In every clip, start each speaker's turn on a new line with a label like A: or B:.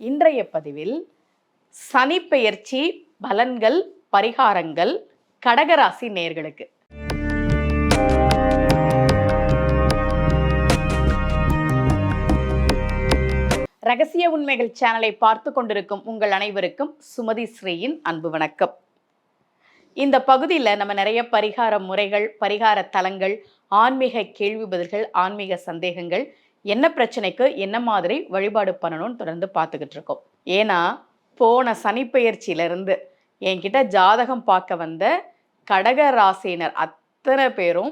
A: இன்றைய பதிவில் சனி பெயர்ச்சி பலன்கள் பரிகாரங்கள் கடகராசி நேயர்களுக்கு. ரகசிய உண்மைகள் சேனலை பார்த்து கொண்டிருக்கும் உங்கள் அனைவருக்கும் சுமதி ஸ்ரீயின் அன்பு வணக்கம். இந்த பகுதியில் நம்ம நிறைய பரிகார முறைகள், பரிகார தலங்கள், ஆன்மீக கேள்வி பதில்கள், ஆன்மீக சந்தேகங்கள், என்ன பிரச்சனைக்கு என்ன மாதிரி வழிபாடு பண்ணணும்னு தொடர்ந்து பார்த்துக்கிட்டு இருக்கோம். ஏன்னா போன சனிப்பெயர்ச்சியிலிருந்து என்கிட்ட ஜாதகம் பார்க்க வந்த கடக ராசியினர் அத்தனை பேரும்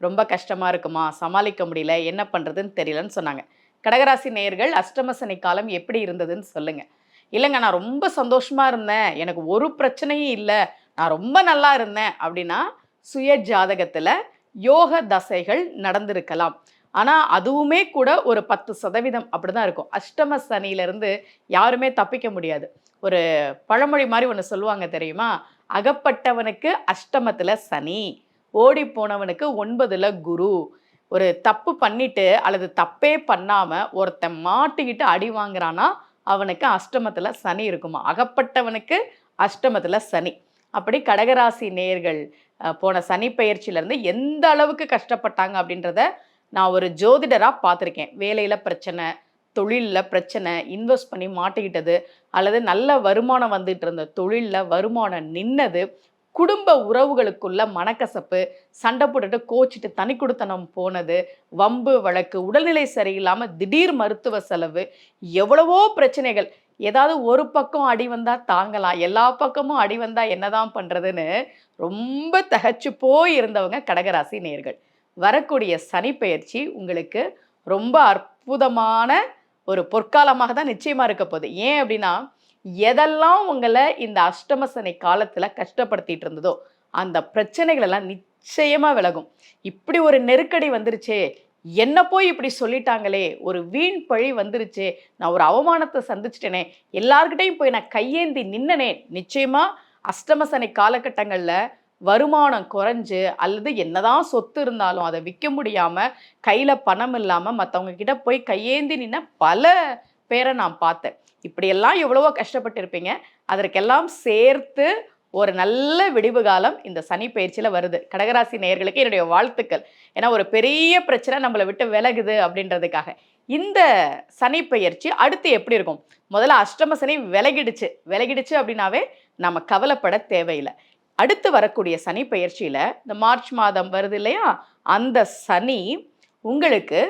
A: ரொம்ப கஷ்டமாக இருக்குமா, சமாளிக்க முடியல, என்ன பண்ணுறதுன்னு தெரியலன்னு சொன்னாங்க. கடகராசி நேயர்கள் அஷ்டம சனி காலம் எப்படி இருந்ததுன்னு சொல்லுங்கள். இல்லைங்க, நான் ரொம்ப சந்தோஷமாக இருந்தேன், எனக்கு ஒரு பிரச்சனையும் இல்லை, நான் ரொம்ப நல்லா இருந்தேன் அப்படின்னா சுய ஜாதகத்தில் யோக தசைகள் நடந்திருக்கலாம். ஆனால் அதுவுமே கூட ஒரு 10% அப்படி தான் இருக்கும். அஷ்டம சனியிலேருந்து யாருமே தப்பிக்க முடியாது. ஒரு பழமொழி மாதிரி ஒன்று சொல்லுவாங்க தெரியுமா? அகப்பட்டவனுக்கு அஷ்டமத்தில் சனி, ஓடி போனவனுக்கு 9ல் குரு. ஒரு தப்பு பண்ணிட்டு அல்லது தப்பே பண்ணாமல் ஒருத்தன் மாட்டிக்கிட்டு அடி வாங்குறான்னா அவனுக்கு அஷ்டமத்தில் சனி இருக்குமா? அகப்பட்டவனுக்கு அஷ்டமத்தில் சனி. அப்படி கடகராசி நேயர்கள் போன சனி பெயர்ச்சியிலேருந்து எந்த அளவுக்கு கஷ்டப்பட்டாங்க அப்படின்றத நான் ஒரு ஜோதிடராக பார்த்துருக்கேன். வேலையில் பிரச்சனை, தொழிலில் பிரச்சனை, இன்வெஸ்ட் பண்ணி மாட்டிக்கிட்டது, அல்லது நல்ல வருமானம் வந்துட்டு இருந்த தொழிலில் வருமானம் நின்னது, குடும்ப உறவுகளுக்குள்ள மனக்கசப்பு, சண்டை போட்டுட்டு கோச்சிட்டு தனி குடித்தனம் போனது, வம்பு வழக்கு, உடல்நிலை சரியில்லாமல் திடீர் மருத்துவ செலவு, எவ்வளவோ பிரச்சனைகள். ஏதாவது ஒரு பக்கம் அடி வந்தால் தாங்கலாம், எல்லா பக்கமும் அடி வந்தால் என்னதான் பண்ணுறதுன்னு ரொம்ப தகச்சு போய் இருந்தவங்க கடகராசி நேயர்கள். வரக்கூடிய சனி பெயர்ச்சி உங்களுக்கு ரொம்ப அற்புதமான ஒரு பொற்காலமாக தான் நிச்சயமாக இருக்க போகுது. ஏன் அப்படின்னா, எதெல்லாம் உங்களை இந்த அஷ்டம சனி காலத்தில் கஷ்டப்படுத்திட்டு இருந்ததோ அந்த பிரச்சனைகள் எல்லாம் நிச்சயமாக விலகும். இப்படி ஒரு நெருக்கடி வந்துருச்சே, என்ன போய் இப்படி சொல்லிட்டாங்களே, ஒரு வீண் பழி வந்துருச்சே, நான் ஒரு அவமானத்தை சந்திச்சிட்டேனே, எல்லார்கிட்டையும் போய் நான் கையேந்தி நின்னனே, நிச்சயமாக அஷ்டம சனி காலகட்டங்களில் வருமானம் குறைஞ்சு அல்லது என்னதான் சொத்து இருந்தாலும் அதை விற்க முடியாமல் கையில் பணம் இல்லாமல் மற்றவங்க கிட்ட போய் கையேந்தி நின்ன பல பேரை நான் பார்த்தேன். இப்படியெல்லாம் எவ்வளவோ கஷ்டப்பட்டிருப்பீங்க. அதற்கெல்லாம் சேர்த்து ஒரு நல்ல விடிவு காலம் இந்த சனி பயிற்சியில் வருது. கடகராசி நேயர்களுக்கு என்னுடைய வாழ்த்துக்கள். ஏன்னா ஒரு பெரிய பிரச்சனை நம்மளை விட்டு விலகுது அப்படின்றதுக்காக. இந்த சனி பயிற்சி அடுத்து எப்படி இருக்கும்? முதல்ல அஷ்டம சனி விலகிடுச்சு அப்படின்னாவே நம்ம கவலைப்பட தேவையில்லை. அடுத்து வரக்கூடிய சனி பெயர்ச்சியில் இந்த மார்ச் மாதம் வருது இல்லையா, அந்த சனி உங்களுக்கு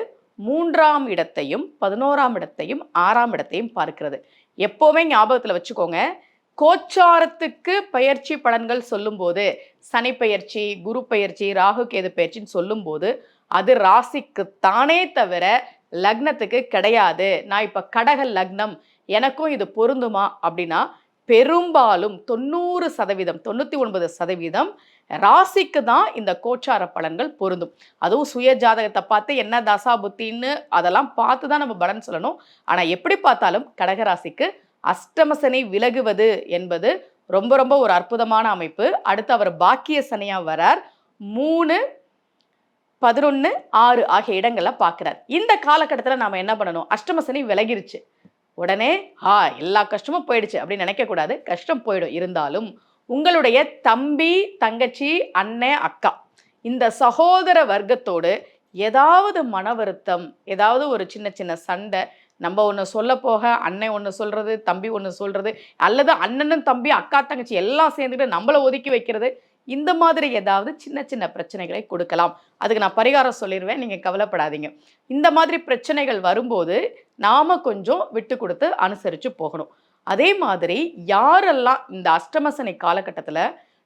A: 3ஆம் இடத்தையும் 11ஆம் இடத்தையும் 6ஆம் இடத்தையும் பார்க்கிறது. எப்போவுமே ஞாபகத்தில் வச்சுக்கோங்க, கோச்சாரத்துக்கு பயிற்சி பலன்கள் சொல்லும்போது, சனி பெயர்ச்சி, குரு பெயர்ச்சி, ராகு கேது பெயர்ச்சின்னு சொல்லும்போது அது ராசிக்கு தானே தவிர லக்னத்துக்கு கிடையாது. நான் இப்போ கடக லக்னம், எனக்கும் இது பொருந்துமா அப்படின்னா பெரும்பாலும் 90%, 99% ராசிக்கு தான் இந்த கோச்சார பலன்கள் பொருந்தும். அதுவும் சுய ஜாதகத்தை பார்த்து என்ன தசா புத்தின்னு அதெல்லாம் பார்த்து தான் நம்ம பலன் சொல்லணும். ஆனால் எப்படி பார்த்தாலும் கடகராசிக்கு அஷ்டம சனி விலகுவது என்பது ரொம்ப ரொம்ப ஒரு அற்புதமான அமைப்பு. அடுத்து அவர் பாக்கிய சனியாக வரார். 3, 11, 6 ஆகிய இடங்களை பார்க்குறார். இந்த காலகட்டத்தில் நாம் என்ன பண்ணணும்? அஷ்டம சனி விலகிருச்சு உடனே எல்லா கஷ்டமும் போயிடுச்சு அப்படின்னு நினைக்கக்கூடாது. கஷ்டம் போயிடும். இருந்தாலும் உங்களுடைய தம்பி, தங்கச்சி, அண்ணன், அக்கா, இந்த சகோதர வர்க்கத்தோடு ஏதாவது மன வருத்தம், ஏதாவது ஒரு சின்ன சின்ன சண்டை, நம்ம ஒன்று சொல்ல போக அண்ணன் ஒன்று சொல்கிறது, தம்பி ஒன்று சொல்கிறது, அல்லது அண்ணனும் தம்பி, அக்கா, தங்கச்சி எல்லாம் சேர்ந்துட்டு நம்மளை ஒதுக்கி வைக்கிறது, இந்த மாதிரி ஏதாவது சின்ன சின்ன பிரச்சனைகளை கொடுக்கலாம். அதுக்கு நான் பரிகாரம் சொல்லிடுவேன், நீங்கள் கவலைப்படாதீங்க. இந்த மாதிரி பிரச்சனைகள் வரும்போது நாம் கொஞ்சம் விட்டு கொடுத்து அனுசரித்து போகணும். அதே மாதிரி யாரெல்லாம் இந்த அஷ்டமசனி காலகட்டத்தில்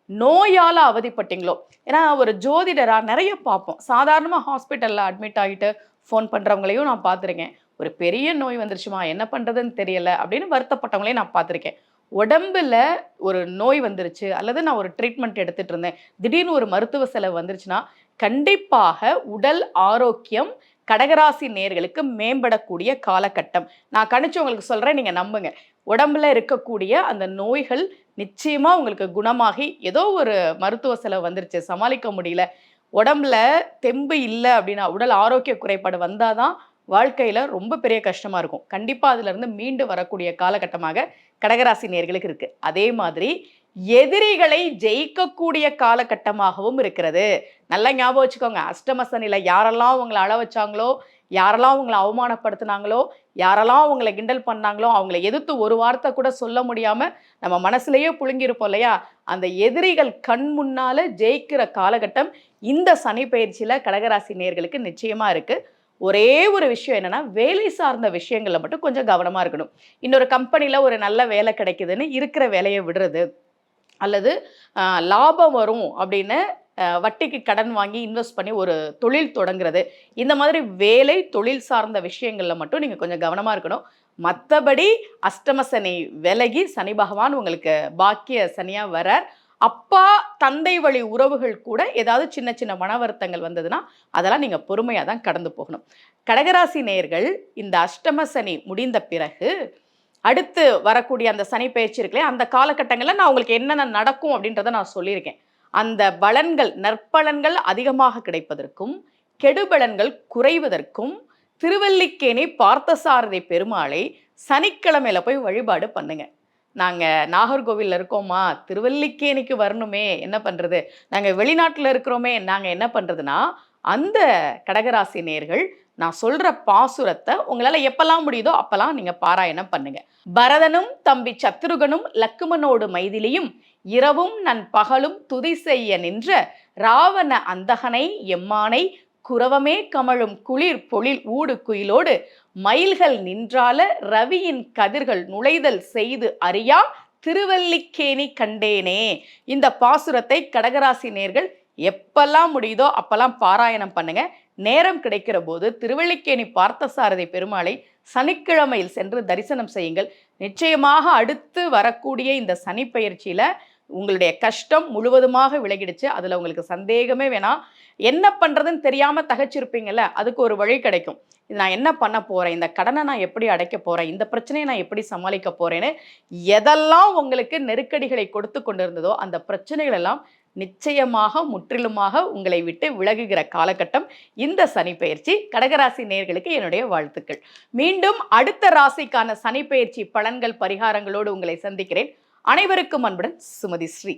A: நோயால் அவதிப்பட்டீங்களோ, ஏன்னா ஒரு ஜோதிடராக நிறைய பார்ப்போம். சாதாரணமாக ஹாஸ்பிட்டலில் அட்மிட் ஆகிட்டு ஃபோன் பண்ணுறவங்களையும் நான் பார்த்துருக்கேன். ஒரு பெரிய நோய் வந்துருச்சுமா, என்ன பண்ணுறதுன்னு தெரியலை அப்படின்னு வருத்தப்பட்டவங்களையும் நான் பார்த்துருக்கேன். உடம்புல ஒரு நோய் வந்துருச்சு அல்லது நான் ஒரு ட்ரீட்மெண்ட் எடுத்துகிட்டு இருந்தேன், திடீர்னு ஒரு மருத்துவ செலவு வந்துருச்சுன்னா கண்டிப்பாக உடல் ஆரோக்கியம் கடகராசி நேயர்களுக்கு மேம்படக்கூடிய காலகட்டம். நான் கணிச்சு உங்களுக்கு சொல்கிறேன், நீங்கள் நம்புங்க. உடம்புல இருக்கக்கூடிய அந்த நோய்கள் நிச்சயமாக உங்களுக்கு குணமாகி, ஏதோ ஒரு மருத்துவ செலவு வந்துருச்சு, சமாளிக்க முடியல, உடம்புல தெம்பு இல்லை அப்படின்னா, உடல் ஆரோக்கிய குறைபாடு வந்தால் தான் வாழ்க்கையில ரொம்ப பெரிய கஷ்டமா இருக்கும். கண்டிப்பா அதிலிருந்து மீண்டு வரக்கூடிய காலகட்டமாக கடகராசி நேயர்களுக்கு இருக்கு. அதே மாதிரி எதிரிகளை ஜெயிக்கக்கூடிய காலகட்டமாகவும் இருக்கிறது. நல்லா ஞாபகம் வச்சுக்கோங்க. அஷ்டம சனியில யாரெல்லாம் உங்கள அழ வச்சாங்களோ, யாரெல்லாம் உங்கள அவமானப்படுத்துனாங்களோ, யாரெல்லாம் உங்கள கிண்டல் பண்ணாங்களோ, அவங்கள எதிர்த்து ஒரு வார்த்தை கூட சொல்ல முடியாம நம்ம மனசுலயே புழுங்கியிருப்போம் இல்லையா? அந்த எதிரிகள் கண் முன்னால ஜெயிக்கிற காலகட்டம் இந்த சனி பெயர்ச்சியில கடகராசி நேயர்களுக்கு நிச்சயமா இருக்கு. ஒரே ஒரு விஷயம் என்னன்னா, வேலை சார்ந்த விஷயங்கள்ல மட்டும் கொஞ்சம் கவனமா இருக்கணும். இன்னொரு கம்பெனில ஒரு நல்ல வேலை கிடைக்குதுன்னு இருக்கிற வேலைய விடுறது. அல்லது லாபம் வரும் அப்படின்னு வட்டிக்கு கடன் வாங்கி இன்வெஸ்ட் பண்ணி ஒரு தொழில் தொடங்குறது. இந்த மாதிரி வேலை, தொழில் சார்ந்த விஷயங்கள்ல மட்டும் நீங்க கொஞ்சம் கவனமா இருக்கணும். மத்தபடி அஷ்டம சனி விலகி சனி பகவான் உங்களுக்கு பாக்கிய சனியா வரார். அப்பா, தந்தை வழி உறவுகள் கூட ஏதாவது சின்ன சின்ன மன வருத்தங்கள் வந்ததுன்னா, அதெல்லாம் நீங்க பொறுமையா தான் கடந்து போகணும். கடகராசி நேயர்கள் இந்த அஷ்டம சனி முடிந்த பிறகு அடுத்து வரக்கூடிய அந்த சனி பெயர்ச்சி இருக்குல்லையா, அந்த காலகட்டங்கள்ல நான் உங்களுக்கு என்னென்ன நடக்கும் அப்படின்றத நான் சொல்லியிருக்கேன். அந்த பலன்கள், நற்பலன்கள் அதிகமாக கிடைப்பதற்கும், கெடுபலன்கள் குறைவதற்கும், திருவல்லிக்கேணி பார்த்தசாரதி பெருமாளை சனிக்கிழமையில போய் வழிபாடு பண்ணுங்க. நாங்க நாகர்கோவில்ல இருக்கோமா, திருவல்லிக்கேணிக்கு வரணுமே, என்ன பண்றது? நாங்க வெளிநாட்டுல இருக்கிறோமே, நாங்க என்ன பண்றதுன்னா, அந்த கடகராசி நேயர்கள் நான் சொல்ற பாசுரத்தை உங்களால எப்பெல்லாம் முடியுதோ அப்பெல்லாம் நீங்க பாராயணம் பண்ணுங்க. பரதனும் தம்பி சத்ருகனும் லக்குமனோடு மைதிலியும் இரவும் நன்பகலும் துதி செய்ய நின்ற ராவண அந்தகனை எம்மானை குரவமே கமழும் குளிர் பொழில் ஊடு குயிலோடு மயில்கள் நின்றால ரவியின் கதிர்கள் நுழைதல் செய்து அறியா திருவல்லிக்கேணி கண்டேனே. இந்த பாசுரத்தை கடகராசி நேர்கள் எப்பெல்லாம் முடியுதோ அப்பெல்லாம் பாராயணம் பண்ணுங்க. நேரம் கிடைக்கிற போது திருவல்லிக்கேணி பார்த்தசாரதி பெருமாளை சனிக்கிழமையில் சென்று தரிசனம் செய்யுங்கள். நிச்சயமாக அடுத்து வரக்கூடிய இந்த சனி பெயர்ச்சியில உங்களுடைய கஷ்டம் முழுவதுமாக விலகிடுச்சு. அதுல உங்களுக்கு சந்தேகமே வேணாம். என்ன பண்றதுன்னு தெரியாம தகச்சிருப்பீங்கல்ல, அதுக்கு ஒரு வழி கிடைக்கும். இது நான் என்ன பண்ண போறேன், இந்த கடனை நான் எப்படி அடைக்க போறேன், இந்த பிரச்சனையை நான் எப்படி சமாளிக்க போறேன்னு எதெல்லாம் உங்களுக்கு நெருக்கடிகளை கொடுத்து கொண்டிருந்ததோ அந்த பிரச்சனைகள் எல்லாம் நிச்சயமாக முற்றிலுமாக உங்களை விட்டு விலகுகிற காலகட்டம் இந்த சனி பெயர்ச்சி. கடகராசி நேயர்களுக்கு என்னுடைய வாழ்த்துக்கள். மீண்டும் அடுத்த ராசிக்கான சனி பெயர்ச்சி பலன்கள் பரிகாரங்களோடு உங்களை சந்திக்கிறேன். அனைவருக்கும் அன்புடன் சுமதி ஸ்ரீ.